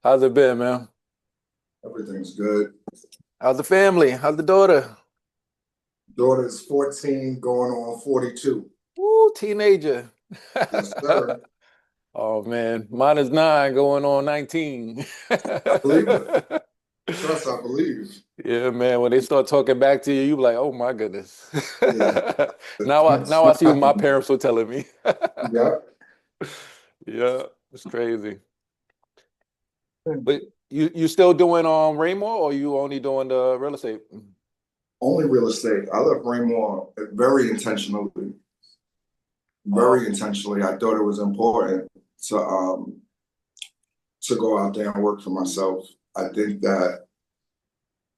How's it been, man? Everything's good. How's the family? How's the daughter? Daughter's 14, going on 42. Woo, teenager. Yes, sir. Oh man, mine is 9 going on 19. I believe it. Trust, I believe. Yeah, man, when they start talking back to you, you be like, oh my goodness. Yeah. Now I see what my parents were telling me. Yeah. Yeah, it's crazy. But you still doing Raymore or you only doing the real estate? Only real estate. I left Raymore very intentionally. Oh, Very intentionally. I thought it was important to um to go out there and work for myself. I think that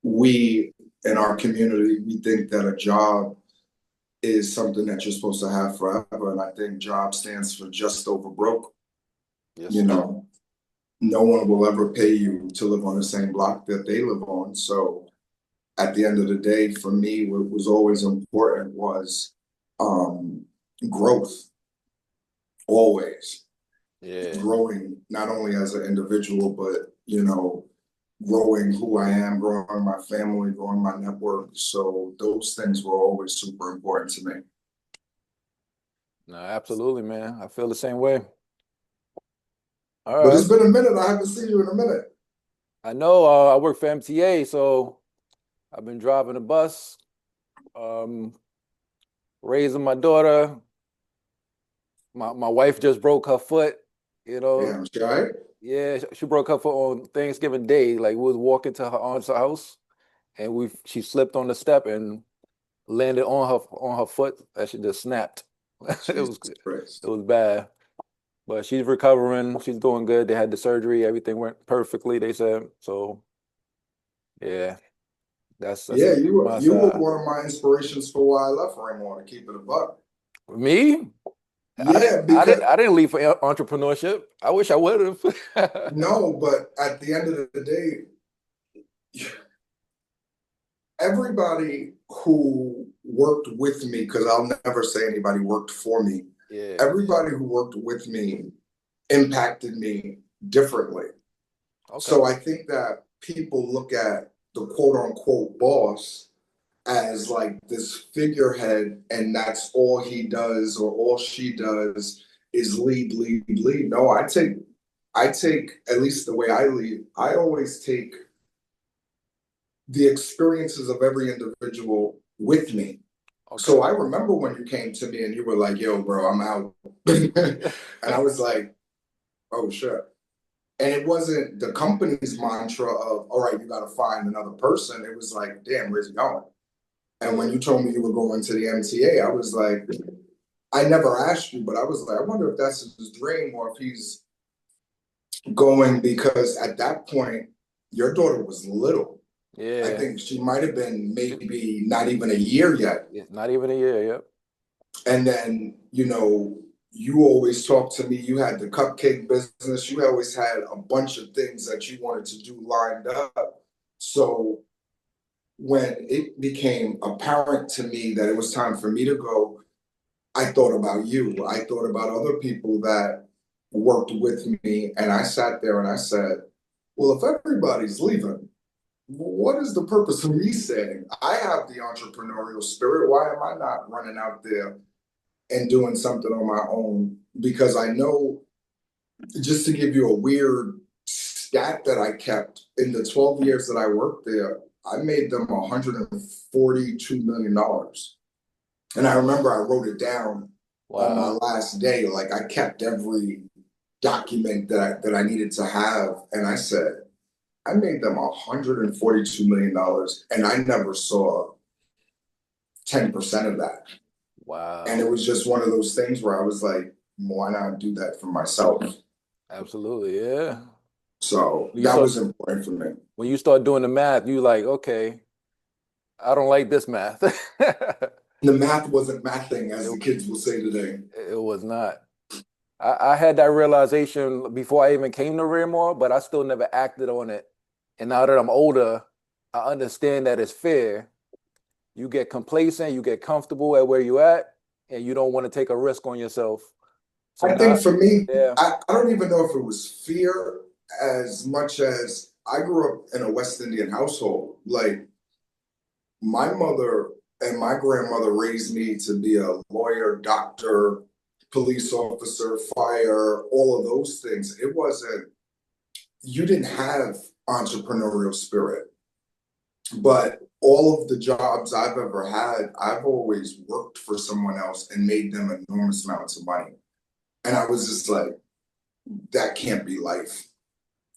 we in our community, we think that a job is something that you're supposed to have forever. And I think job stands for just over broke. yes, You sir. know, no one will ever pay you to live on the same block that they live on. So at the end of the day, for me, what was always important was um, growth, always Yeah. growing, not only as an individual, but, growing who I am, growing my family, growing my network. So those things were always super important to me. No, absolutely, man. I feel the same way. All But right. it's been a minute. I haven't seen you in a minute. I know I work for MTA, so I've been driving a bus, um, raising my daughter. My wife just broke her foot, you know. Damn, Shy. Yeah, she broke her foot on Thanksgiving Day. Like we was walking to her aunt's house and she slipped on the step and landed on her foot. That she just snapped. It was Jesus it Christ. was bad. But she's recovering. She's doing good. They had the surgery. Everything went perfectly, they said. So yeah, that's Yeah, it you from were my you were side. one of my inspirations for why I left Raymore, to keep it a buck. Me? Yeah, because I didn't leave for entrepreneurship. I wish I would have. no, but at the end of the day, everybody who worked with me, because I'll never say anybody worked for me, Yeah. everybody who worked with me impacted me differently. Okay. So I think that people look at the quote unquote boss as like this figurehead, and that's all he does or all she does is lead, lead, lead. No, I take at least the way I lead, I always take the experiences of every individual with me. Okay. So I remember when you came to me and you were like, yo, bro, I'm out. And I was like, oh shit. And it wasn't the company's mantra of, all right, you got to find another person. It was like, damn, where's he going? And when Yeah. you told me you were going to the MTA, I was like, I never asked you, but I was like, I wonder if that's his dream or if he's going because at that point, your daughter was little. I Yeah. think she might have been maybe not even a year yet. Yeah. Not even a year. Yep. And then, you always talked to me. You had the cupcake business. You always had a bunch of things that you wanted to do lined up. So when it became apparent to me that it was time for me to go, I thought about you. I thought about other people that worked with me. And I sat there and I said, well, if everybody's leaving, what is the purpose of me staying? I have the entrepreneurial spirit. Why am I not running out there and doing something on my own? Because I know, just to give you a weird stat that I kept in the 12 years that I worked there, I made them $142 million. And I remember I wrote it down on my Wow. last day. Like I kept every document that I needed to have. And I said, I made them $142 million and I never saw 10% of that. And it Wow. was just one of those things where I was like, why not do that for myself? Absolutely. Yeah. So When you that start was important for me. when you start doing the math, you like, okay, I don't like this math. The math wasn't mathing, as It, the kids will say today. it was not. I had that realization before I even came to Raymore, but I still never acted on it. And now that I'm older, I understand that it's fair. You get complacent, you get comfortable at where you at, and you don't want to take a risk on yourself. So I now, think for me, yeah, I don't even know if it was fear. as much as I grew up in a West Indian household, like my mother and my grandmother raised me to be a lawyer, doctor, police officer, fire, all of those things. It wasn't, you didn't have entrepreneurial spirit, but all of the jobs I've ever had, I've always worked for someone else and made them enormous amounts of money. And I was just like, that can't be life.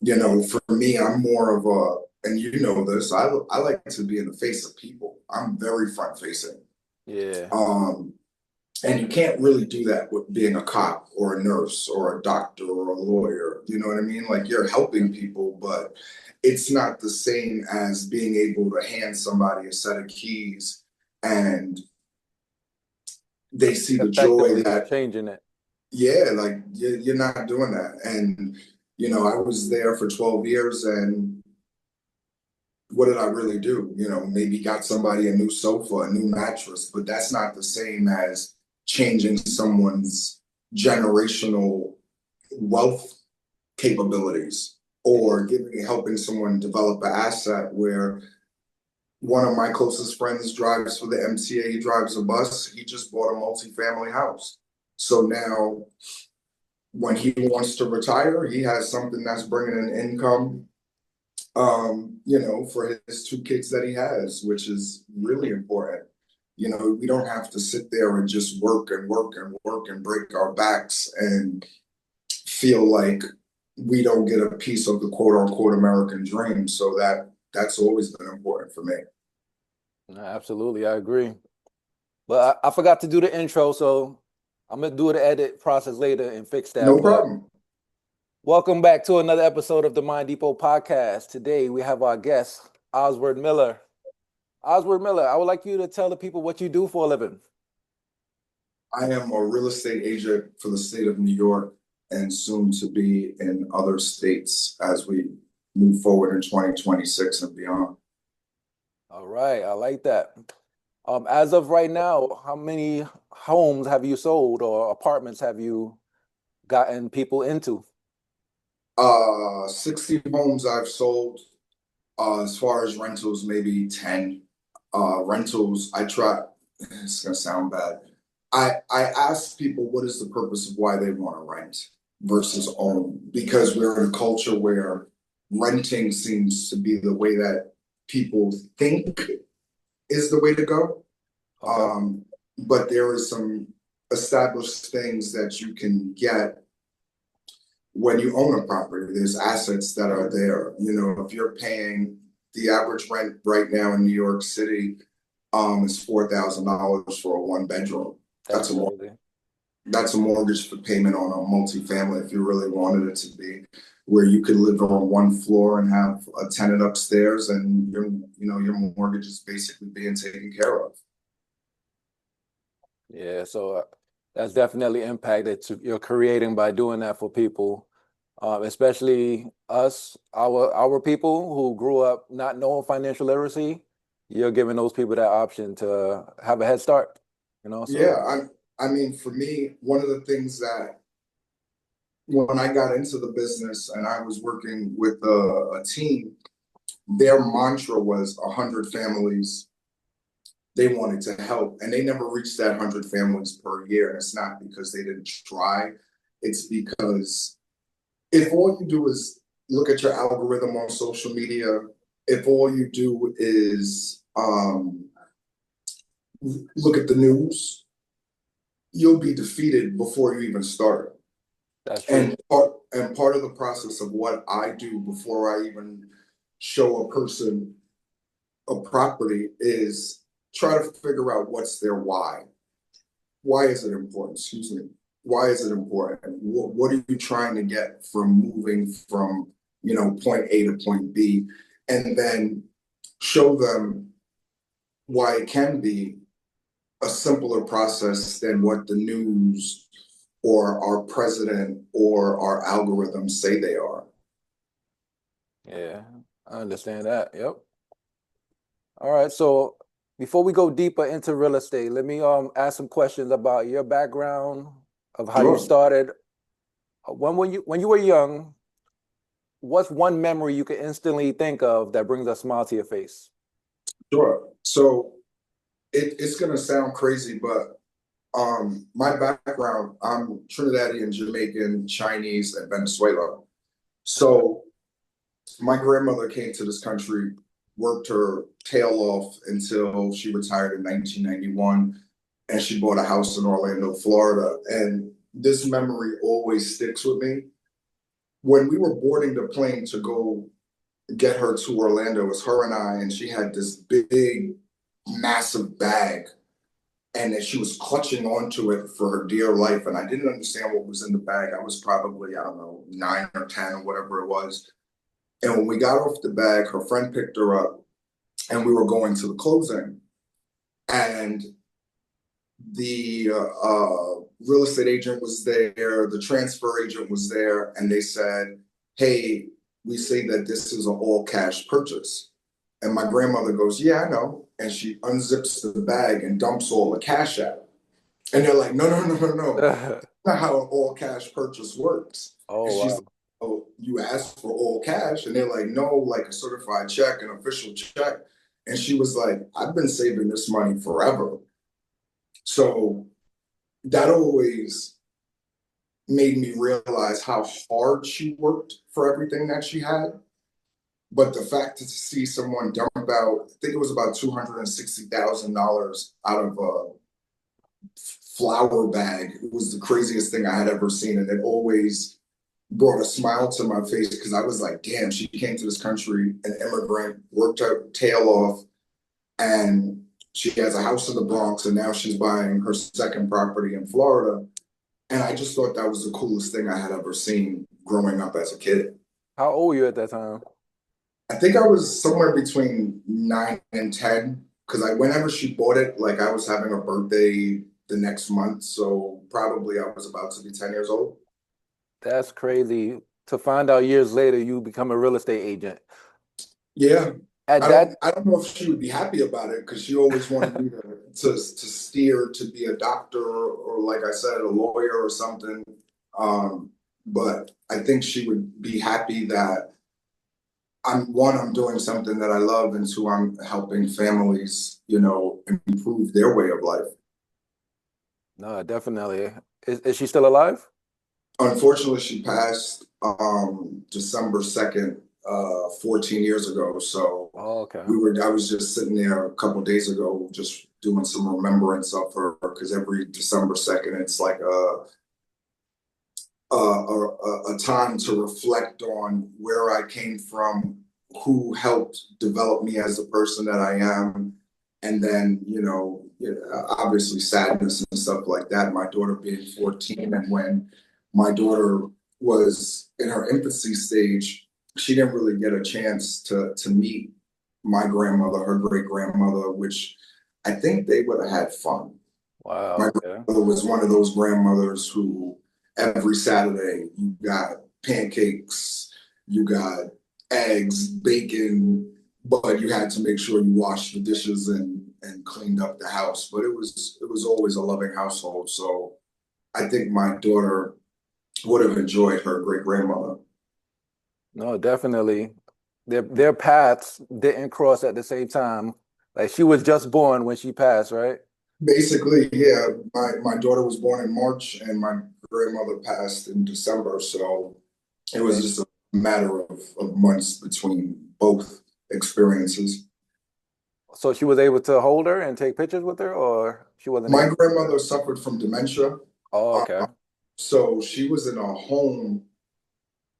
You know, for me, I'm more of a, and you know this, I like to be in the face of people. I'm very front facing. Yeah, Um, and you can't really do that with being a cop or a nurse or a doctor or a lawyer. You know what I mean? Like you're helping people, but it's not the same as being able to hand somebody a set of keys and they see the joy effectively that, changing it. yeah, like you're not doing that. And, you know, I was there for 12 years and what did I really do? You know, maybe got somebody a new sofa, a new mattress, but that's not the same as changing someone's generational wealth capabilities or helping someone develop an asset where one of my closest friends drives for the MTA, he drives a bus, he just bought a multifamily house. So now when he wants to retire, he has something that's bringing in income you know, for his two kids that he has, which is really important. You know, we don't have to sit there and just work and work and work and break our backs and feel like we don't get a piece of the quote unquote American dream. So that's always been important for me. Absolutely, I agree. But I forgot to do the intro, so I'm gonna do the edit process later and fix that. No But problem. welcome back to another episode of the Mind Depot podcast. Today we have our guest, Oswald Miller. Oswald Miller, I would like you to tell the people what you do for a living. I am a real estate agent for the state of New York and soon to be in other states as we move forward in 2026 and beyond. All right, I like that. As of right now, how many homes have you sold or apartments have you gotten people into? 60 homes I've sold. As far as rentals, maybe 10. Rentals, I try, it's gonna sound bad. I ask people what is the purpose of why they want to rent versus own, because we're in a culture where renting seems to be the way that people think is the way to go. Okay. Um, but there is some established things that you can get when you own a property. There's assets that are there. You know, if you're paying the average rent right now in New York City, is $4,000 for a one bedroom. That's That's a crazy. that's a mortgage for payment on a multifamily if you really wanted it to be, where you could live on one floor and have a tenant upstairs, and your mortgage is basically being taken care of. Yeah, so that's definitely impacted you're creating by doing that for people, especially us, our people who grew up not knowing financial literacy. You're giving those people that option to have a head start, Yeah, so I mean, for me, one of the things that when I got into the business and I was working with a team, their mantra was 100 families they wanted to help, and they never reached that 100 families per year. And it's not because they didn't try; it's because if all you do is look at your algorithm on social media, if all you do is look at the news, you'll be defeated before you even start. that's true. And part of the process of what I do before I even show a person a property is try to figure out what's their why. Why is it important? Excuse me. Why is it important? What are you trying to get from moving from, point A to point B? And then show them why it can be a simpler process than what the news or our president or our algorithms say they are. Yeah, I understand that. Yep. All right, so before we go deeper into real estate, let me ask some questions about your background of how you Sure. started. When you were young, what's one memory you can instantly think of that brings a smile to your face? Sure. So it's gonna sound crazy, but my background, I'm Trinidadian, Jamaican, Chinese, and Venezuela. Okay. So my grandmother came to this country, worked her tail off until she retired in 1991, and she bought a house in Orlando, Florida. And this memory always sticks with me. When we were boarding the plane to go get her to Orlando, it was her and I, and she had this big, massive bag, and that she was clutching onto it for her dear life. And I didn't understand what was in the bag. I was probably, I don't know, 9 or 10 or whatever it was. And when we got off the bag, her friend picked her up and we were going to the closing. And the real estate agent was there, the transfer agent was there, and they said, "Hey, we say that this is an all cash purchase." And my grandmother goes, "Yeah, I know." And she unzips the bag and dumps all the cash out. And they're like, "No, no, no, no, no. That's not how an all cash purchase works." Oh And she's wow. like, "Oh, you asked for all cash?" And they're like, "No, like a certified check, an official check." And she was like, "I've been saving this money forever." So that always made me realize how hard she worked for everything that she had. But the fact to see someone dump out, I think it was about $260,000 out of a flour bag, it was the craziest thing I had ever seen. And it always brought a smile to my face because I was like, damn, she came to this country, an immigrant, worked her tail off, and she has a house in the Bronx, and now she's buying her second property in Florida. And I just thought that was the coolest thing I had ever seen growing up as a kid. How old were you at that time? I think I was somewhere between 9 and 10 because whenever she bought it, like I was having a birthday the next month, so probably I was about to be 10 years old. That's crazy. To find out years later you become a real estate agent. Yeah, At that, I don't know if she would be happy about it because she always wanted me to steer to be a doctor or like I said, a lawyer or something. Um, but I think she would be happy that I'm doing something that I love, and two, I'm helping families, improve their way of life. no, definitely. Is she still alive? Unfortunately, she passed December 2nd, 14 years ago. So Oh, okay. I was just sitting there a couple of days ago, just doing some remembrance of her because every December 2nd, it's like a time to reflect on where I came from, who helped develop me as the person that I am, and then obviously sadness and stuff like that. My daughter being 14, and when my daughter was in her infancy stage, she didn't really get a chance to meet my grandmother, her great grandmother, which I think they would have had fun. My Wow, okay. grandmother was one of those grandmothers who every Saturday you got pancakes, you got eggs, bacon, but you had to make sure you washed the dishes and cleaned up the house. But it was always a loving household. So I think my daughter would have enjoyed her great grandmother. No, definitely. Their paths didn't cross at the same time. Like she was just born when she passed, right? Basically, yeah, my daughter was born in March and my grandmother passed in December. So it was Okay. just a matter of months between both experiences. So she was able to hold her and take pictures with her, or she wasn't My able to do that? grandmother suffered from dementia, Oh, uh, okay. so she was in a home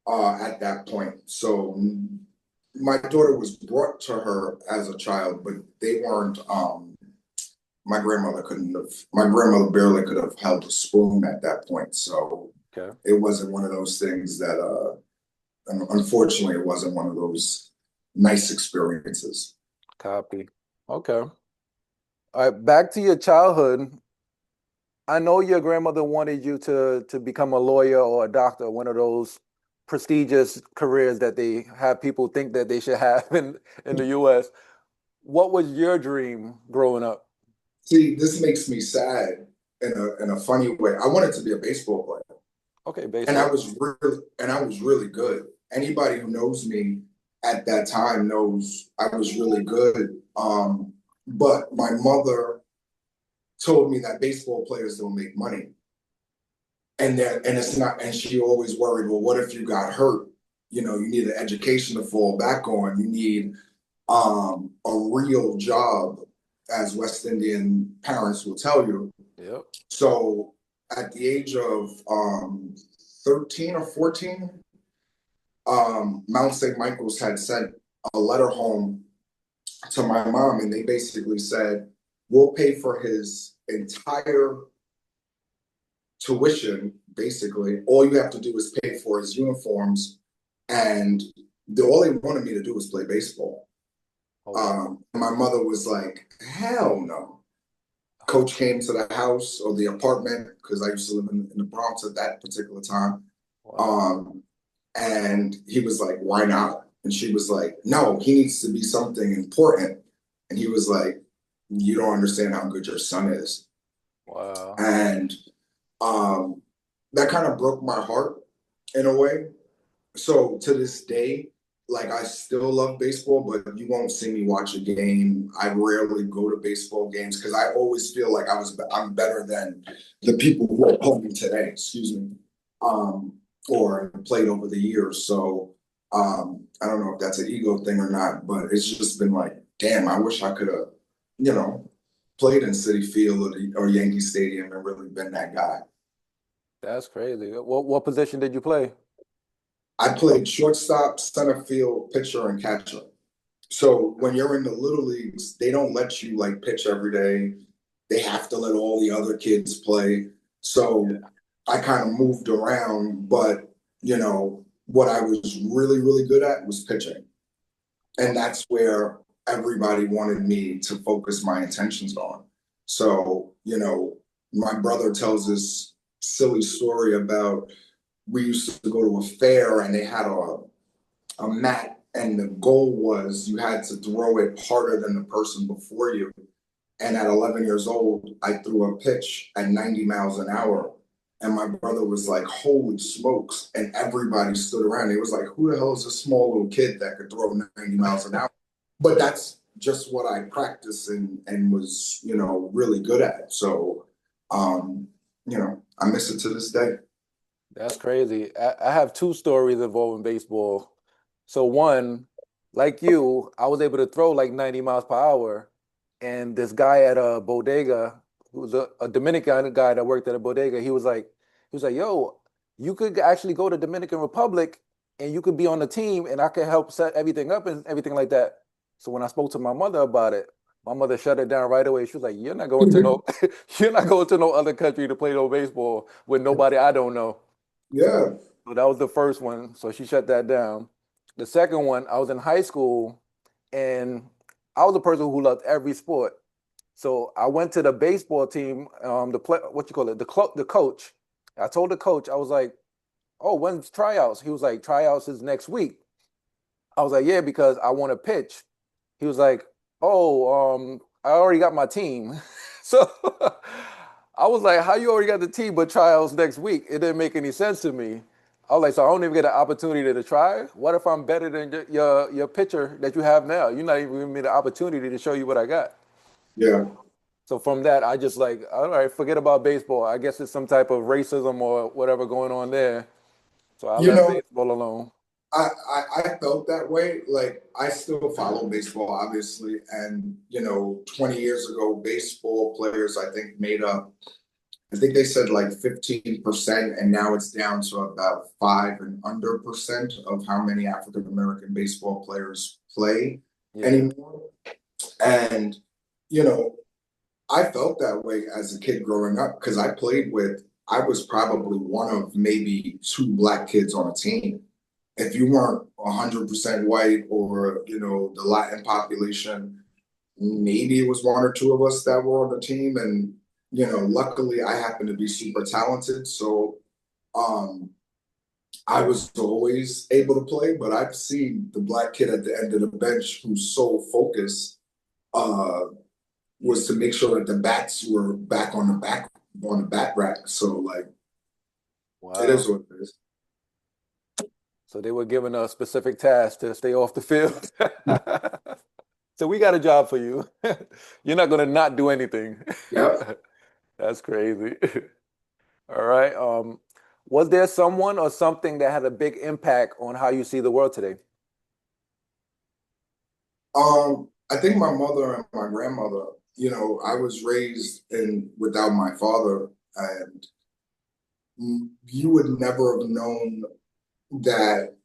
at that point. So my daughter was brought to her as a child, but they weren't. My grandmother couldn't have. My grandmother barely could have held a spoon at that point. So Okay. it wasn't one of those things that. Unfortunately, it wasn't one of those nice experiences. Copy. Okay. All right. Back to your childhood. I know your grandmother wanted you to become a lawyer or a doctor, one of those prestigious careers that they have people think that they should have in the US. What was your dream growing up? See, this makes me sad in a funny way. I wanted to be a baseball player, Okay, and I baseball. was really good. anybody who knows me at that time knows I was really good. But my mother told me that baseball players don't make money. And it's not, and she always worried, well, what if you got hurt? You know, you need an education to fall back on. You need a real job, as West Indian parents will tell you. Yep. So at the age of 13 or 14, Mount St. Michael's had sent a letter home to my mom, and they basically said, we'll pay for his entire tuition. Basically, all you have to do is pay for his uniforms, and all they wanted me to do was play baseball. Oh wow. My mother was like, hell no. Coach came to the house or the apartment because I used to live in the Bronx at that particular time. Wow. Um, and he was like, why not? And she was like, no, he needs to be something important. And he was like, you don't understand how good your son is. Wow. And um, that kind of broke my heart in a way. So to this day, like I still love baseball, but you won't see me watch a game. I rarely go to baseball games because I always feel like I'm better than the people who are playing today, excuse me, or played over the years. So I don't know if that's an ego thing or not, but it's just been like, damn, I wish I could have, you know, played in City Field or Yankee Stadium and really been that guy. That's crazy. What position did you play? I played shortstop, center field, pitcher, and catcher. So when you're in the little leagues, they don't let you like pitch every day. They have to let all the other kids play. So Yeah. I kind of moved around, but you know, what I was really, really good at was pitching. And that's where everybody wanted me to focus my intentions on. So, you know, my brother tells this silly story about we used to go to a fair and they had a mat, and the goal was you had to throw it harder than the person before you. And at 11 years old, I threw a pitch at 90 miles an hour. And my brother was like, holy smokes. And everybody stood around. It was like, who the hell is a small little kid that could throw 90 miles an hour? But that's just what I practiced and was, you know, really good at. So, um, you know, I miss it to this day. That's crazy. I have two stories involving baseball. So one, like you, I was able to throw like 90 miles per hour. And this guy at a bodega, who was a Dominican guy that worked at a bodega, he was like, yo, you could actually go to Dominican Republic and you could be on the team and I could help set everything up and everything like that. So when I spoke to my mother about it, my mother shut it down right away. She was like, you're not going to no, you're not going to no other country to play no baseball with nobody I don't know. So, Yeah. so that was the first one. So she shut that down. The second one, I was in high school and I was a person who loved every sport. So I went to the baseball team, the play, what you call it, the coach. I told the coach, I was like, "Oh, when's tryouts?" He was like, "Tryouts is next week." I was like, "Yeah, because I want to pitch." He was like, "Oh, I already got my team." So I was like, "How you already got the team but tryouts next week?" It didn't make any sense to me. I was like, "So I don't even get an opportunity to try? What if I'm better than your pitcher that you have now? You're not even giving me the opportunity to show you what I got." Yeah. So from that, I just like, all right, forget about baseball. I guess it's some type of racism or whatever going on there. So I You left know, baseball alone. I felt that way. Like I still follow baseball, obviously, and you know, 20 years ago, baseball players I think made up. I think they said like 15%, and now it's down to about 5% of how many African American baseball players play Yeah. anymore. And you know, I felt that way as a kid growing up because I was probably one of maybe two black kids on a team. If you weren't 100% white or, you know, the Latin population, maybe it was one or two of us that were on the team. And, you know, luckily I happened to be super talented. So um, I was always able to play, but I've seen the black kid at the end of the bench whose sole focus uh, was to make sure that the bats were back on the bat rack. So like it Wow. is what it is. So they were given a specific task to stay off the field. So we got a job for you. You're not going to not do anything. Yep. That's crazy. All right. Was there someone or something that had a big impact on how you see the world today? I think my mother and my grandmother, I was raised in without my father, and you would never have known that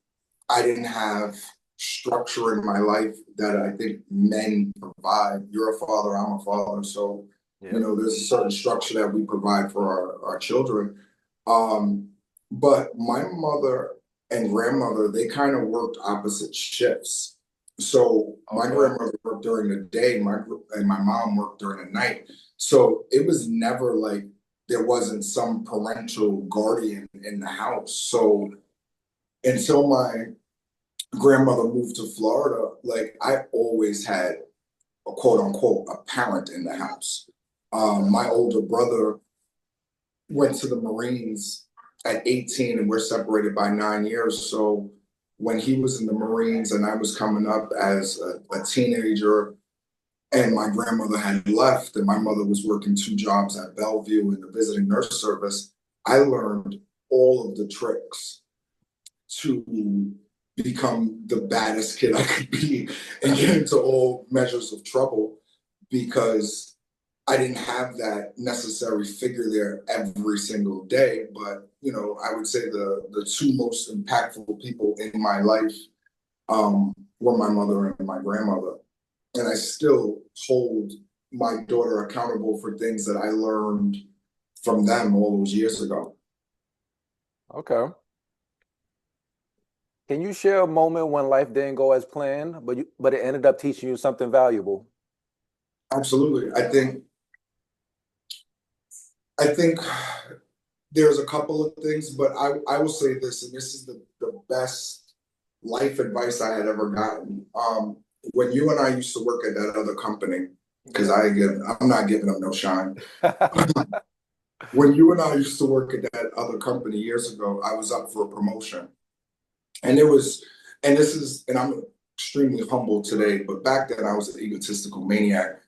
I didn't have structure in my life that I think men provide. You're a father, I'm a father. So, Yep. there's a certain structure that we provide for our children. Um, but my mother and grandmother, they kind of worked opposite shifts. So my Okay. grandmother worked during the day, and my mom worked during the night. So it was never like there wasn't some parental guardian in the house. So until my grandmother moved to Florida, like I always had a quote unquote a parent in the house. Okay. My older brother went to the Marines at 18 and we're separated by 9 years. So when he was in the Marines and I was coming up as a teenager and my grandmother had left and my mother was working two jobs at Bellevue in the visiting nurse service, I learned all of the tricks to become the baddest kid I could be and get into all measures of trouble because I didn't have that necessary figure there every single day. But, I would say the two most impactful people in my life were my mother and my grandmother. And I still hold my daughter accountable for things that I learned from them all those years ago. Okay. Can you share a moment when life didn't go as planned, but it ended up teaching you something valuable? Absolutely. I think there's a couple of things, but I will say this, and this is the best life advice I had ever gotten. When you and I used to work at that other company, because Yeah. I'm not giving them no shine. When you and I used to work at that other company years ago, I was up for a promotion. And and I'm extremely humble today, but back then I was an egotistical maniac.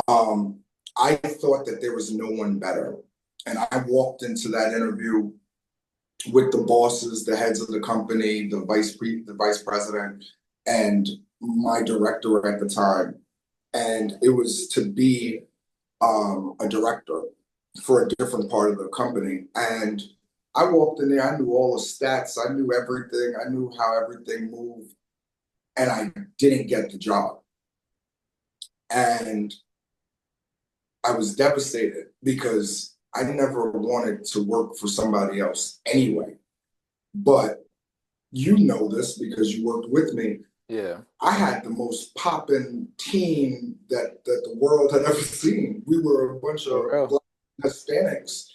Um, I thought that there was no one better. And I walked into that interview with the bosses, the heads of the company, the vice president, and my director at the time. And it was to be a director for a different part of the company. And I walked in there, I knew all the stats, I knew everything, I knew how everything moved, and I didn't get the job. And I was devastated because I never wanted to work for somebody else anyway. But you know this because you worked with me. Yeah. I had the most poppin' team that the world had ever seen. We were a bunch For of real. Black Hispanics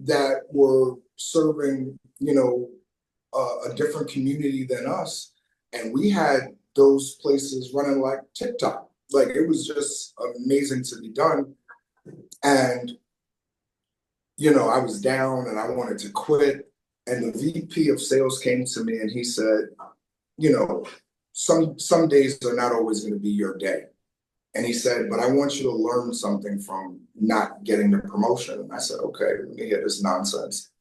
that were serving, a different community than us, and we had those places running like TikTok. Like it was just amazing to be done. And I was down and I wanted to quit. And the VP of sales came to me and he said, you know, some days are not always going to be your day. And he said, but I want you to learn something from not getting the promotion. And I said, okay, let me hear this nonsense.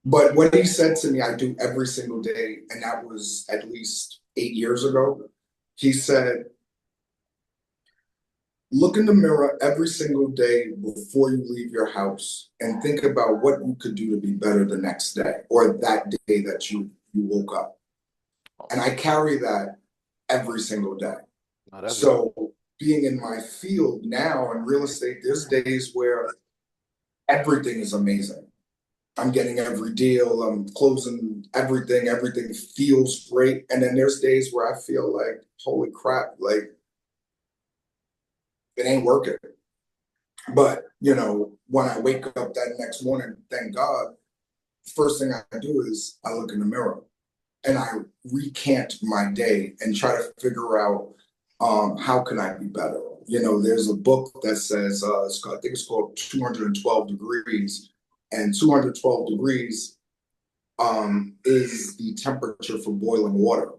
But what he said to me, I do every single day, and that was at least 8 years ago. He said, look in the mirror every single day before you leave your house and think about what you could do to be better the next day or that day that you woke up. And I carry that every single day. Oh, that's dope. So being in my field now in real estate, there's days where everything is amazing. I'm getting every deal, I'm closing everything, everything feels great. And then there's days where I feel like, holy crap, like it ain't working. But, when I wake up that next morning, thank God, first thing I do is I look in the mirror and I recant my day and try to figure out how can I be better. There's a book that says I think it's called 212 Degrees, and 212 degrees is the temperature for boiling water.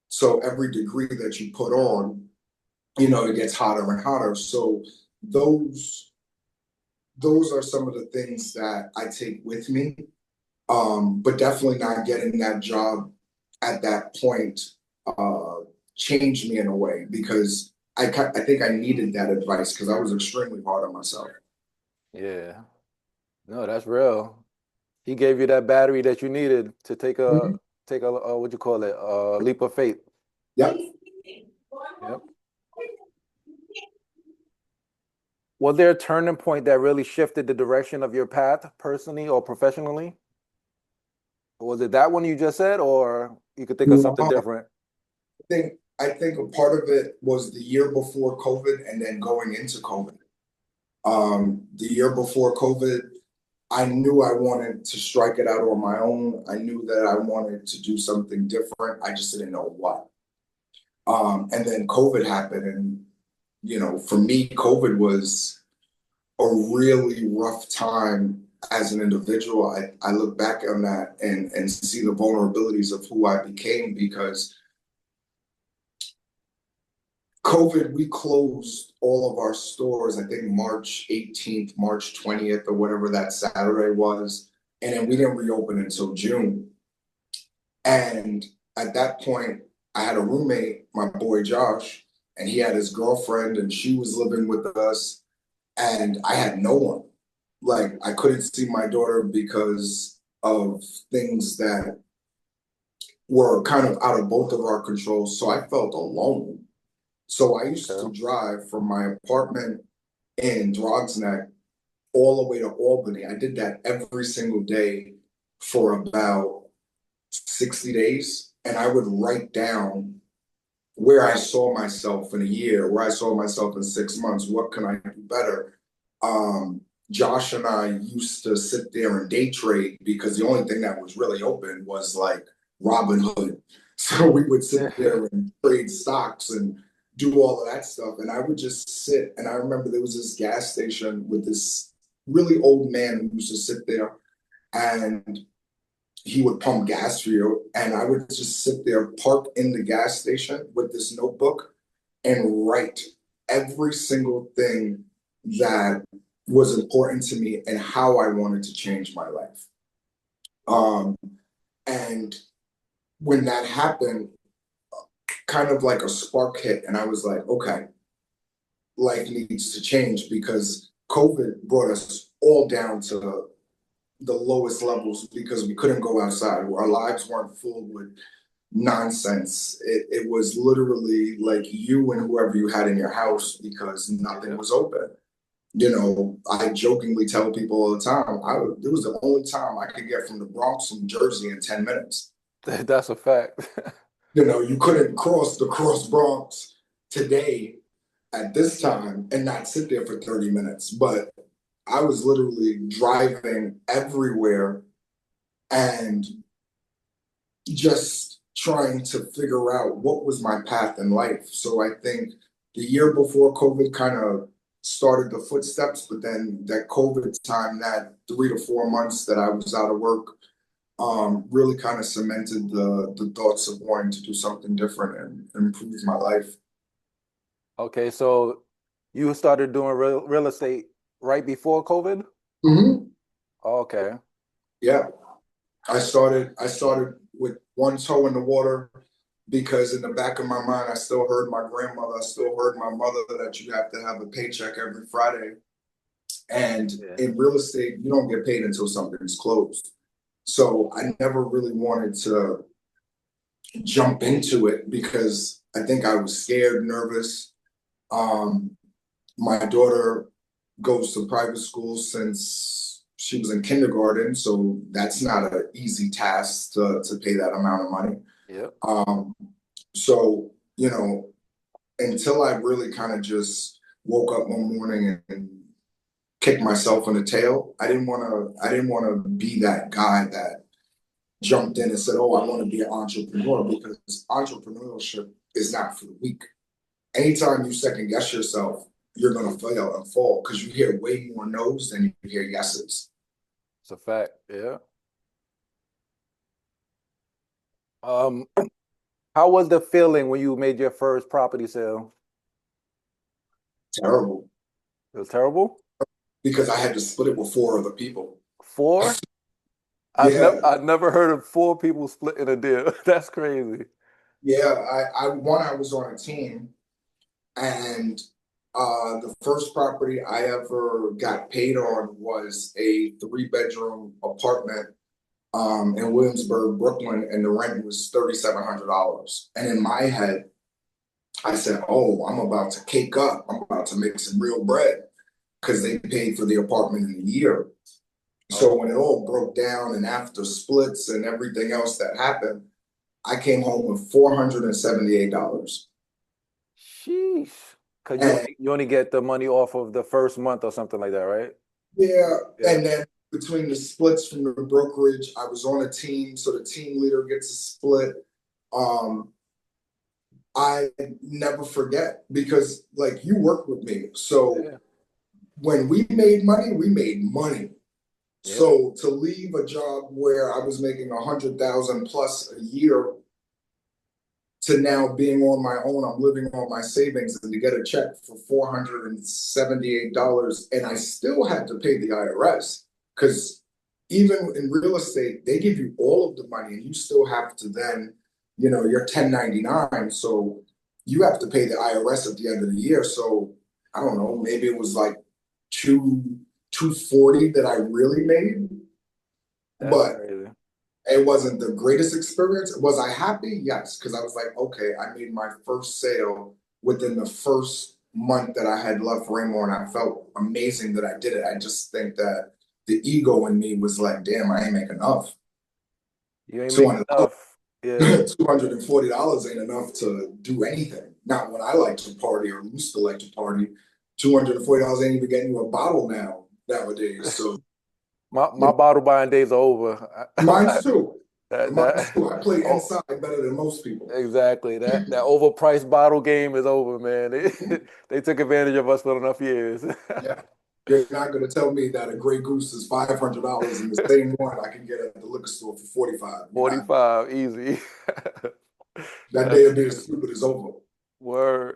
So every degree that you put on, it gets hotter and hotter. So those those are some of the things that I take with me. But definitely not getting that job at that point uh, changed me in a way because I think I needed that advice because I was extremely hard on myself. Yeah. No, that's real. He gave you that battery that you needed to Mhm. take a what you call it, a leap of faith. Yep. Yep. Was there a turning point that really shifted the direction of your path personally or professionally? Was it that one you just said, or you could think of something No, different? I think a part of it was the year before COVID and then going into COVID. The year before COVID, I knew I wanted to strike it out on my own. I knew that I wanted to do something different. I just didn't know what. And then COVID happened, and for me, COVID was a really rough time as an individual. I look back on that and see the vulnerabilities of who I became because COVID, we closed all of our stores, I think March 18th, March 20th, or whatever that Saturday was. And then we didn't reopen until June. And at that point, I had a roommate, my boy Josh, and he had his girlfriend, and she was living with us. And I had no one. Like, I couldn't see my daughter because of things that were kind of out of both of our controls. So I felt alone. So I used to Okay. drive from my apartment in Neck all the way to Albany. I did that every single day for about 60 days. And I would write down where I saw myself in a year, where I saw myself in 6 months, what can I do better? Josh and I used to sit there and day trade because the only thing that was really open was like Robinhood. So we would sit there and trade stocks and do all of that stuff. And I would just sit. And I remember there was this gas station with this really old man who used to sit there and he would pump gas for you. And I would just sit there, park in the gas station with this notebook and write every single thing that was important to me and how I wanted to change my life. Um, and when that happened, kind of like a spark hit, and I was like, okay, life needs to change because COVID brought us all down to the lowest levels because we couldn't go outside. Our lives weren't full with nonsense. It was literally like you and whoever you had in your house because nothing Yeah. was open. I jokingly tell people all the time, it was the only time I could get from the Bronx to Jersey in 10 minutes. That's a fact. You couldn't cross the cross Bronx today at this time and not sit there for 30 minutes. But I was literally driving everywhere and just trying to figure out what was my path in life. So I think the year before COVID kind of started the footsteps, but then that COVID time, that 3 to 4 months that I was out of work, really kind of cemented the thoughts of wanting to do something different and improve my life. Okay, so you started doing real estate right before COVID? Hmm. Okay. Yeah, I started with one toe in the water because in the back of my mind, I still heard my grandmother, I still heard my mother that you have to have a paycheck every Friday. And Yeah. in real estate, you don't get paid until something's closed. So I never really wanted to jump into it because I think I was scared, nervous. Um, my daughter goes to private school since she was in kindergarten, so that's not an easy task to pay that amount of money. Yep. Um, so, until I really kind of just woke up one morning and kicked myself in the tail, I didn't want to be that guy that jumped in and said, "Oh, I want to be an entrepreneur," because entrepreneurship is not for the weak. Anytime you second guess yourself, you're gonna fail and fall because you hear way more no's than you hear yeses. It's a fact. Yeah. Um, how was the feeling when you made your first property sale? Terrible, It was terrible. because I had to split it with four other people. Four? Yeah, I've never heard of four people splitting a deal. That's crazy. yeah. I was on a team, and the first property I ever got paid on was a three-bedroom apartment in Williamsburg, Brooklyn, and the rent was $3,700. And in my head, I said, "Oh, I'm about to cake up. I'm about to make some real bread," because they paid for the apartment in a year. So Oh, when it all broke down and after splits and everything else that happened, I came home with $478. sheesh. Because And you only get the money off of the first month or something like that, right? yeah, Yeah. and then between the splits from the brokerage, I was on a team, so the team leader gets a split. Um, I never forget, because like you work with me. So Yeah. when we made money, we made money. Yeah. So to leave a job where I was making 100,000 plus a year to now being on my own, I'm living on my savings, and to get a check for $478, and I still had to pay the IRS, because even in real estate, they give you all of the money and you still have to then, you're 1099, so you have to pay the IRS at the end of the year. So I don't know, maybe it was like two 240 that I really made, That's but crazy. it wasn't the greatest experience. Was I happy? Yes, because I was like, okay, I made my first sale within the first month that I had left Raymore, and I felt amazing that I did it. I just think that the ego in me was like, damn, I ain't making enough. You ain't making 200 enough. Yeah. $240 ain't enough to do anything. Not when I like to party or used to like to party. $240 ain't even getting you a bottle nowadays. So My you bottle buying days are over. mine's too. Mine's That too. I play oh, inside better than most people. exactly. That overpriced bottle game is over, man. They took advantage of us for enough years. Yeah. You're not going to tell me that a Grey Goose is $500 and the same one I can get at the liquor store for 45. You're not. 45, easy. That day That's of being stupid is over. word.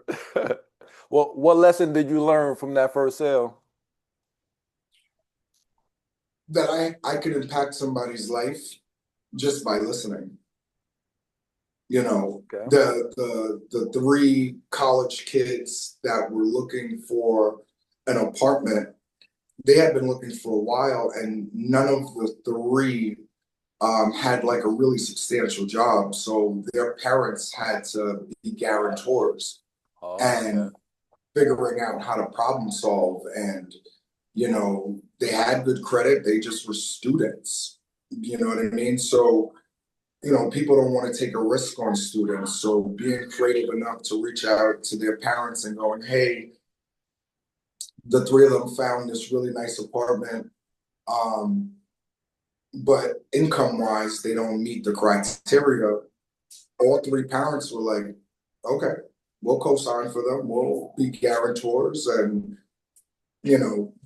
Well, what lesson did you learn from that first sale? That I could impact somebody's life just by listening. Okay. The three college kids that were looking for an apartment, they had been looking for a while, and none of the three had like a really substantial job. So their parents had to be guarantors Oh, okay. and figuring out how to problem solve. And, they had good credit, they just were students. You know what I mean? So, people don't want to take a risk on students. So being creative enough to reach out to their parents and going, hey, the three of them found this really nice apartment. Um, but income wise, they don't meet the criteria. All three parents were like, okay, we'll co-sign for them, we'll be guarantors. And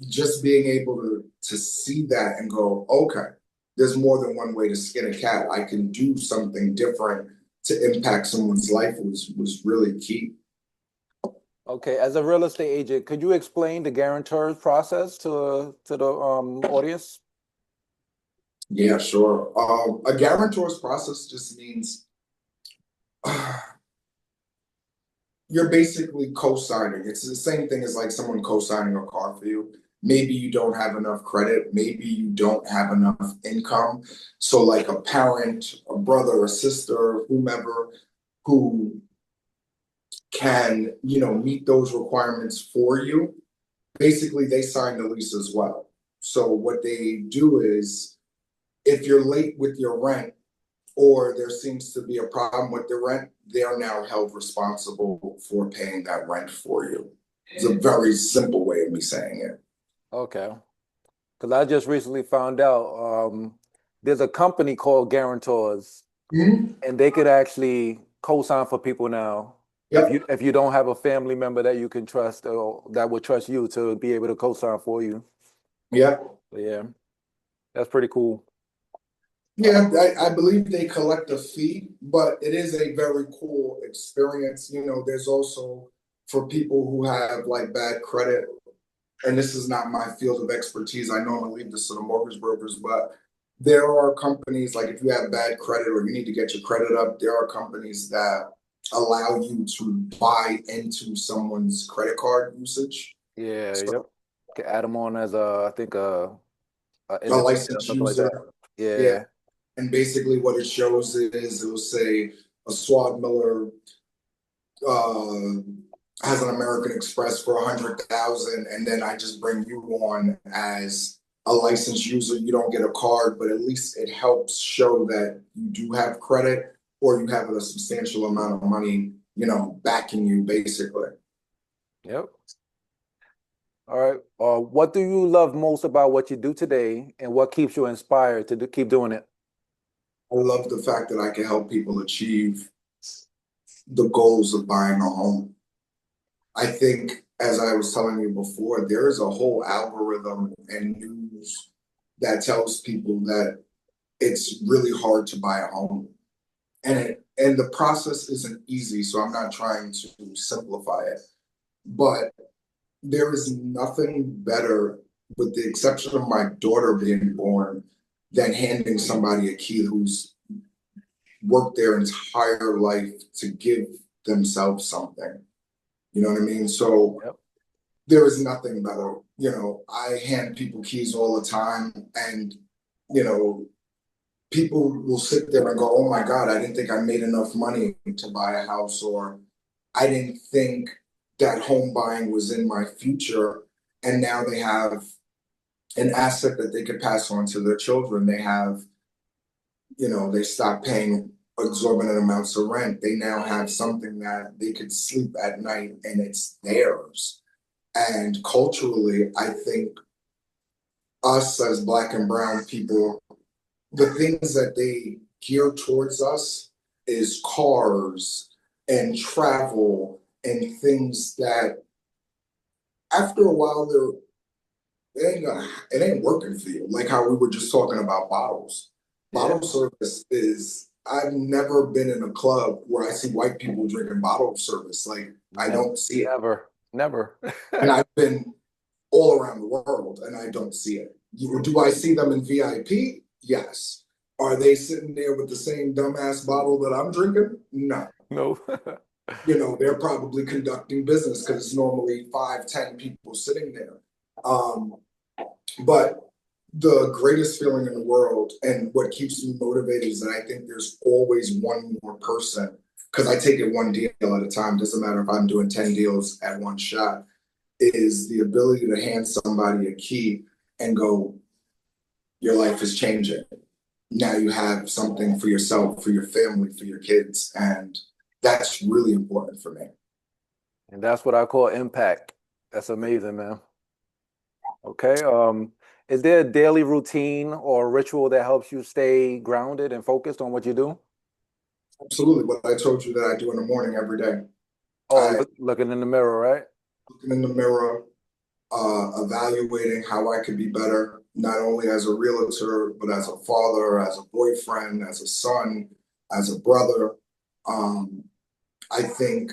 just being able to see that and go, okay, there's more than one way to skin a cat. I can do something different to impact someone's life was really key. Okay. As a real estate agent, could you explain the guarantor's process to the audience? Yeah, sure. A guarantor's process just means you're basically co-signing. It's the same thing as like someone co-signing a car for you. Maybe you don't have enough credit, maybe you don't have enough income. So like a parent, a brother, a sister, whomever who can, meet those requirements for you, basically they sign the lease as well. So what they do is, if you're late with your rent, or there seems to be a problem with the rent, they are now held responsible for paying that rent for you. It's a very simple way of me saying it. Okay. Because I just recently found out there's a company called Guarantors, Mhm. and they could actually co-sign for people now. Yep. If you don't have a family member that you can trust or that would trust you to be able to co-sign for you. Yep. But yeah, that's pretty cool. Yeah, I believe they collect a fee, but it is a very cool experience. There's also for people who have like bad credit, and this is not my field of expertise. I normally leave this to the mortgage brokers, but there are companies like if you have bad credit or you need to get your credit up, there are companies that allow you to buy into someone's credit card usage. Yeah, So yep. Can add them on as I think a a independent or licensed something like that. user, yeah. Yeah, And basically what it shows is it will say Aswad Miller uh, has an American Express for 100,000, and then I just bring you on as a licensed user. You don't get a card, but at least it helps show that you do have credit or you have a substantial amount of money, backing you basically. yep. All right. What do you love most about what you do today, and what keeps you inspired to keep doing it? I love the fact that I can help people achieve the goals of buying a home. I think, as I was telling you before, there is a whole algorithm and news that tells people that it's really hard to buy a home. And the process isn't easy, so I'm not trying to simplify it. But there is nothing better, with the exception of my daughter being born, than handing somebody a key who's worked their entire life to give themselves something. You know what I mean? So Yep. there is nothing better. I hand people keys all the time, and you know, people will sit there and go, "Oh my God, I didn't think I made enough money to buy a house," or "I didn't think that home buying was in my future." And now they have an asset that they could pass on to their children. They stop paying exorbitant amounts of rent. They now have something that they could sleep at night and it's theirs. And culturally, I think us as Black and brown people, the things that they gear towards us is cars and travel and things that after a while it ain't working for you. Like how we were just talking about bottles. Yeah. Bottle service is I've never been in a club where I see white people drinking bottle service. Like I Never, don't see it. never, never. And I've been all around the world and I don't see it. Do I see them in VIP? Yes. Are they sitting there with the same dumbass bottle that I'm drinking? No. No. They're probably conducting business because it's normally 5, 10 people sitting there. Um, but the greatest feeling in the world and what keeps me motivated is that I think there's always one more person because I take it one deal at a time. Doesn't matter if I'm doing 10 deals at one shot, is the ability to hand somebody a key and go, your life is changing. Now you have something for yourself, for your family, for your kids. And that's really important for me. And that's what I call impact. That's amazing, man. Okay. Is there a daily routine or ritual that helps you stay grounded and focused on what you do? Absolutely. What I told you that I do in the morning every day. Oh, I looking in the mirror, right? looking in the mirror, evaluating how I could be better, not only as a realtor, but as a father, as a boyfriend, as a son, as a brother. Um, I think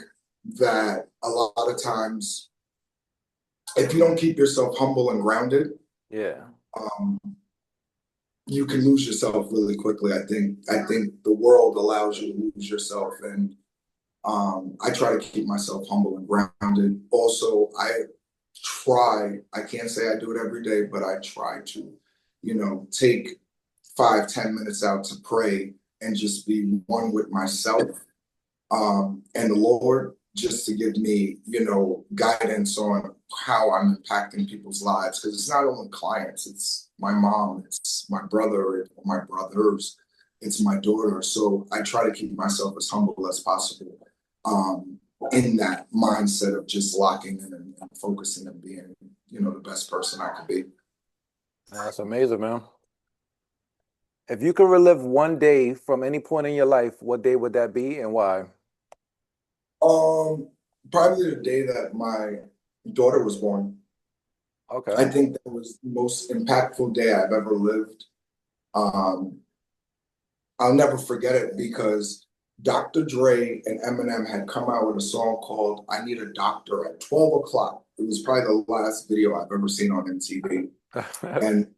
that a lot of times, if you don't keep yourself humble and grounded, Yeah. um, you can lose yourself really quickly. I think the world allows you to lose yourself, and I try to keep myself humble and grounded. Also, I can't say I do it every day, but I try to, take 5, 10 minutes out to pray and just be one with myself and the Lord, just to give me, guidance on how I'm impacting people's lives. Because it's not only clients, it's my mom, it's my brother, my brothers, it's my daughter. So I try to keep myself as humble as possible um, in that mindset of just locking in and focusing and being, the best person I could be. That's amazing, man. If you could relive one day from any point in your life, what day would that be and why? Um, Probably the day that my daughter was born. I Okay. think that was the most impactful day I've ever lived. Um, I'll never forget it because Dr. Dre and Eminem had come out with a song called I Need a Doctor at 12 o'clock. It was probably the last video I've ever seen on MTV.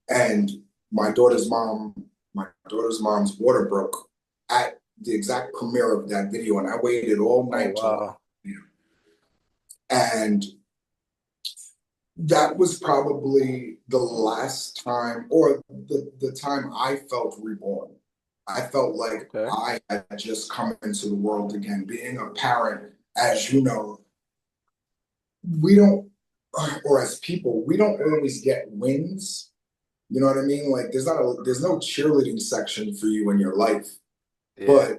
And my daughter's mom's water broke at the exact premiere of that video, and I waited all Oh night to watch wow. the video. And that was probably the last time, or the time I felt reborn. I felt like Okay. I had just come into the world again. Being a parent, as you know, we don't, or as people, we don't always get wins. You know what I mean? Like there's no cheerleading section for you in your life, Yeah. but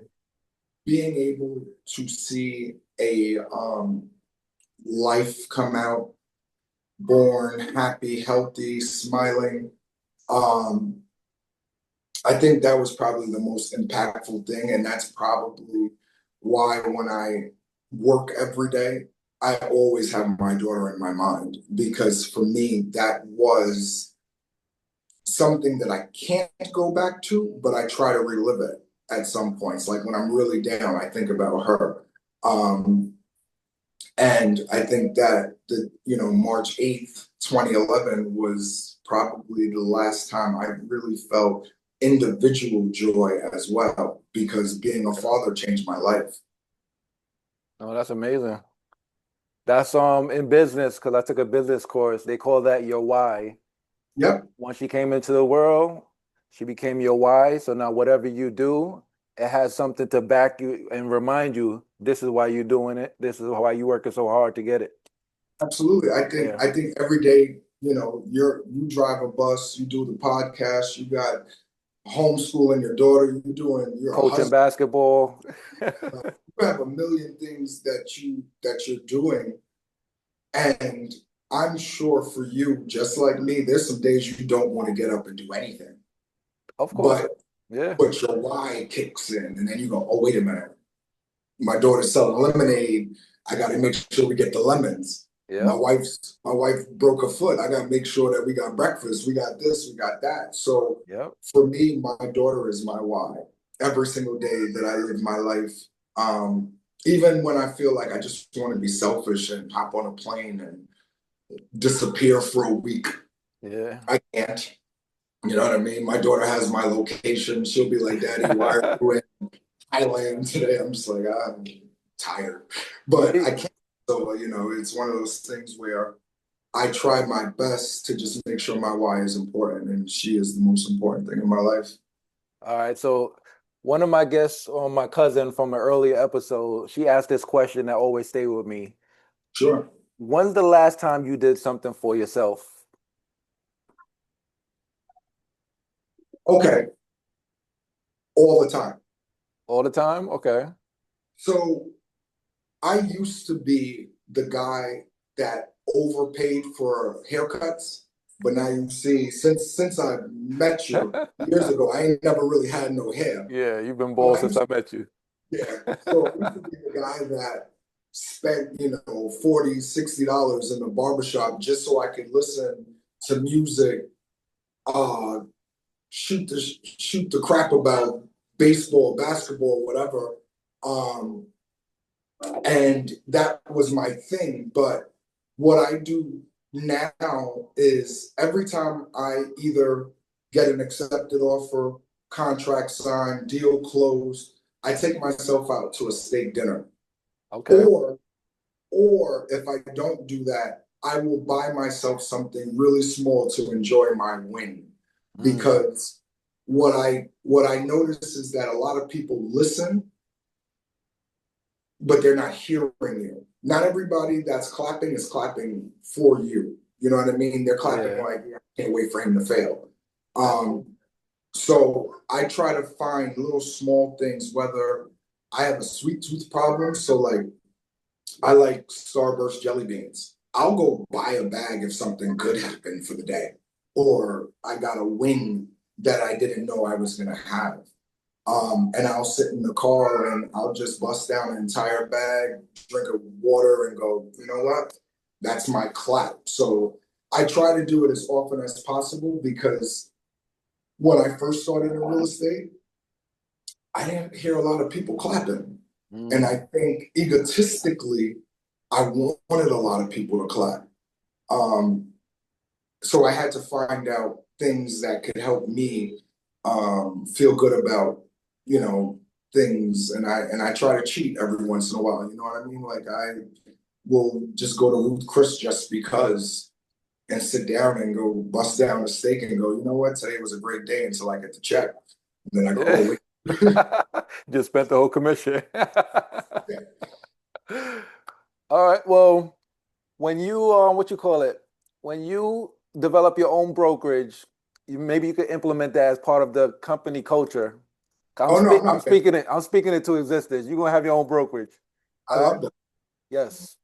being able to see a life come out, born, happy, healthy, smiling, um, I think that was probably the most impactful thing, and that's probably why when I work every day, I always have my daughter in my mind because for me that was something that I can't go back to, but I try to relive it at some points. Like when I'm really down, I think about her. Um, and I think that March 8th, 2011 was probably the last time I really felt individual joy as well, because being a father changed my life. Oh, that's amazing. That's in business because I took a business course. They call that your why. Yep, Once she came into the world, she became your why. So now whatever you do, it has something to back you and remind you this is why you're doing it. This is why you're working so hard to get it. absolutely. I think Yeah. I think every day, you drive a bus, you do the podcast, you got homeschooling your daughter, you're a Coaching husband, basketball. you have a million things that you're doing. And I'm sure for you, just like me, there's some days you don't want to get up and do anything. Of course. But Yeah. but your why kicks in, and then you go, oh, wait a minute. My daughter's selling lemonade. I gotta make sure we get the lemons. Yep. My wife broke a foot. I gotta make sure that we got breakfast. We got this, we got that. So Yep. for me, my daughter is my why. Every single day that I live my life. Um, Even when I feel like I just want to be selfish and hop on a plane and disappear for a week. Yeah. I can't. You know what I mean? My daughter has my location. She'll be like, Daddy, why are you in Thailand today? I'm just like, I'm tired. But I Me. can't. So, it's one of those things where I try my best to just make sure my why is important, and she is the most important thing in my life. All right. So one of my guests on my cousin from an earlier episode, she asked this question that always stayed with me. Sure. When's the last time you did something for yourself? Okay. All the time. All the time? Okay. So I used to be the guy that overpaid for haircuts, but now you see, since I met you years ago, I ain't never really had no hair. Yeah, you've been But bald I since used I met you. Yeah. So I used to be the guy that spent, $40, $60 in the barbershop just so I could listen to music, uh, shoot the crap about baseball, basketball, whatever. Um, and that was my thing. But what I do now is every time I either get an accepted offer, contract signed, deal closed, I take myself out to a steak dinner. Okay. Or or if I don't do that, I will buy myself something really small to enjoy my win. Mm, Because what I notice is that a lot of people listen, but they're not hearing you. Not everybody that's clapping is clapping for you. You know what I mean? They're clapping yeah. like, "Yeah, I can't wait for him to fail." Um, so I try to find little small things, whether I have a sweet tooth problem. So like I like Starburst jelly beans. I'll go buy a bag if something good happened for the day, or I got a win that I didn't know I was going to have. And I'll sit in the car and I'll just bust down an entire bag, drink a water, and go, you know what? That's my clap. So I try to do it as often as possible because when I first started in real estate, I didn't hear a lot of people clapping. And Mm. I think egotistically, I wanted a lot of people to clap. Um, so I had to find out things that could help me feel good about, you know, things. And I try to cheat every once in a while. You know what I mean? Like I will just go to Ruth Chris just because and sit down and go bust down a steak and go, you know what, today was a great day until I get the check. And then I go, Yeah. oh wait. Just spent the whole commission. Yeah. All right. Well, when you what you call it? When you develop your own brokerage, maybe you could implement that as part of the company culture. Oh no, I'm I, speaking it. I'm speaking it to existence. You're gonna have your own brokerage. I All right. love that. Yes.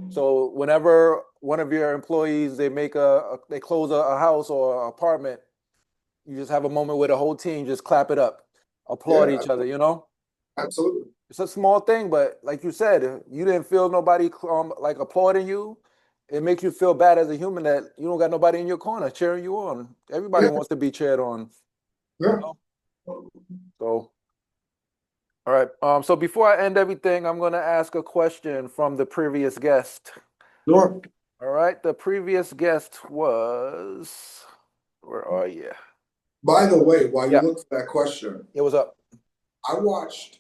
So whenever one of your employees they make they close a house or apartment, you just have a moment where the whole team just clap it up, applaud Yeah, each other, you know? absolutely. It's a small thing, but like you said, you didn't feel nobody like applauding you. It makes you feel bad as a human that you don't got nobody in your corner cheering you on. Everybody Yeah, wants to be cheered on, you yeah. know? So, all right. So before I end everything, I'm gonna ask a question from the previous guest. Sure. All right. The previous guest was, where are you? By the way, while you Yeah. look for that question, It was up. I watched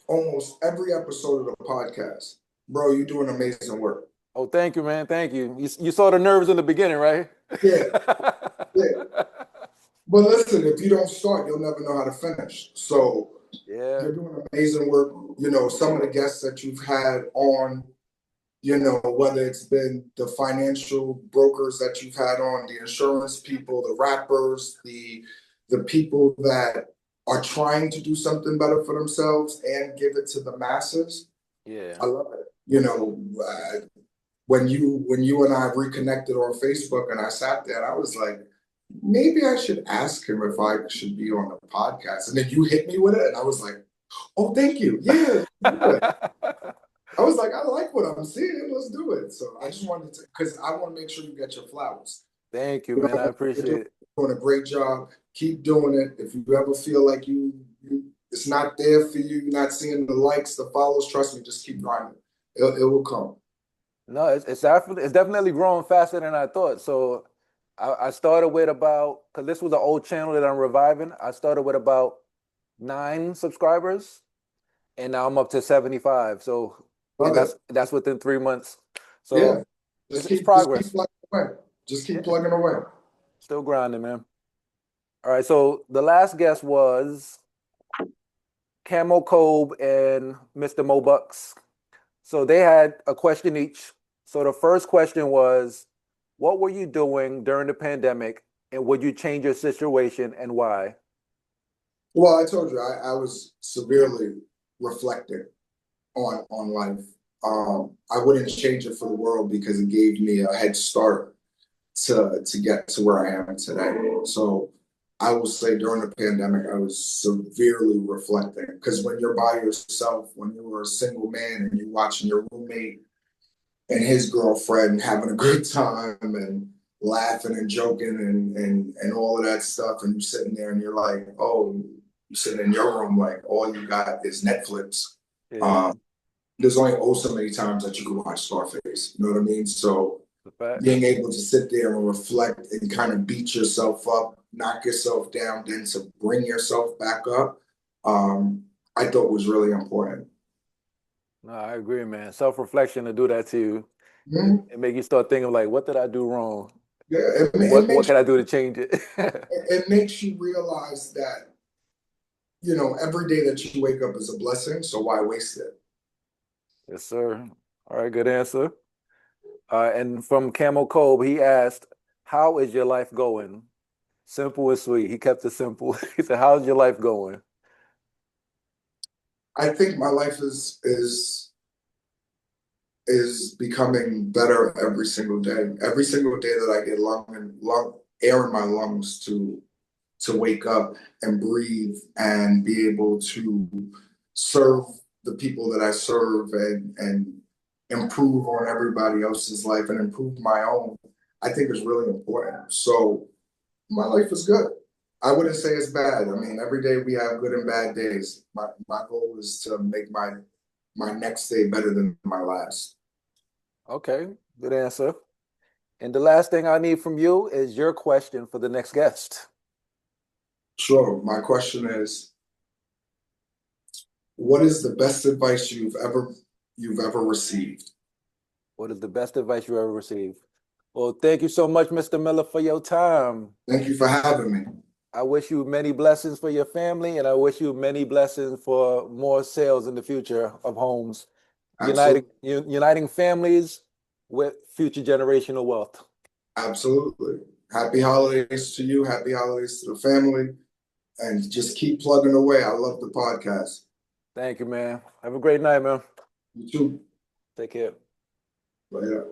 almost every episode of the podcast. Bro, you doing amazing work. Oh, thank you, man. Thank you. You saw the nerves in the beginning, right? Yeah, yeah. But listen, if you don't start, you'll never know how to finish. So Yeah. you're doing amazing work. You know, some of the guests that you've had on, you know, whether it's been the financial brokers that you've had on, the insurance people, the rappers, the people that are trying to do something better for themselves and give it to the masses. Yeah. I love it. You know, when you and I reconnected on Facebook and I sat there and I was like, maybe I should ask him if I should be on the podcast. And then you hit me with it, and I was like, oh, thank you. Yeah, let's do it. I was like, I like what I'm seeing. Let's do it. So I just wanted to, because I want to make sure you get your flowers. Thank you, You man. I know, appreciate it. doing a great job. Keep doing it. If you ever feel like you it's not there for you, you're not seeing the likes, the follows, trust me, just keep grinding. It will come. No, it's definitely growing faster than I thought. So I started with about because this was an old channel that I'm reviving. I started with about 9 subscribers, and now I'm up to 75. So, and Love it. that's within 3 months. So Yeah. Just it's keep progress. plugging away. Just keep Yeah, plugging away. still grinding, man. All right. So the last guest was Camo Kobe and Mr. Mo Bucks. So they had a question each. So the first question was, what were you doing during the pandemic and would you change your situation and why? Well, I told you I was severely reflecting on life. I wouldn't change it for the world because it gave me a head start to get to where I am today. So I will say during the pandemic, I was severely reflecting because when you're by yourself, when you were a single man and you're watching your roommate and his girlfriend having a good time and laughing and joking and all of that stuff, and you're sitting there and you're like, oh, you're sitting in your room like all you got is Netflix. Yeah, Um, there's only oh so many times that you can watch Scarface. You know what I mean? So the fact. being able to sit there and reflect and kind of beat yourself up, knock yourself down, then to bring yourself back up, I thought was really important. No, I agree, man. Self-reflection to do that to you. Mhm. It make you start thinking like, what did I do wrong? Yeah, What can I do to change it? it makes you realize that every day that you wake up is a blessing. So why waste it? Yes, sir. All right, good answer. And from Camel Cove, he asked, how is your life going? Simple and sweet. He kept it simple. He said, how's your life going? I think my life is becoming better every single day. Every single day that I get lung air in my lungs to wake up and breathe and be able to serve the people that I serve and improve on everybody else's life and improve my own, I think is really important. So my life is good. I wouldn't say it's bad. I mean, every day we have good and bad days. My goal is to make my next day better than my last. Okay, good answer. And the last thing I need from you is your question for the next guest. Sure. My question is, what is the best advice you've ever received? What is the best advice you ever received? Well, thank you so much, Mr. Miller, for your time. Thank you for having me. I wish you many blessings for your family, and I wish you many blessings for more sales in the future of homes, Absolutely. uniting families with future generational wealth. Absolutely. Happy holidays to you. Happy holidays to the family. And just keep plugging away. I love the podcast. Thank you, man. Have a great night, man. You too. Take care. Later.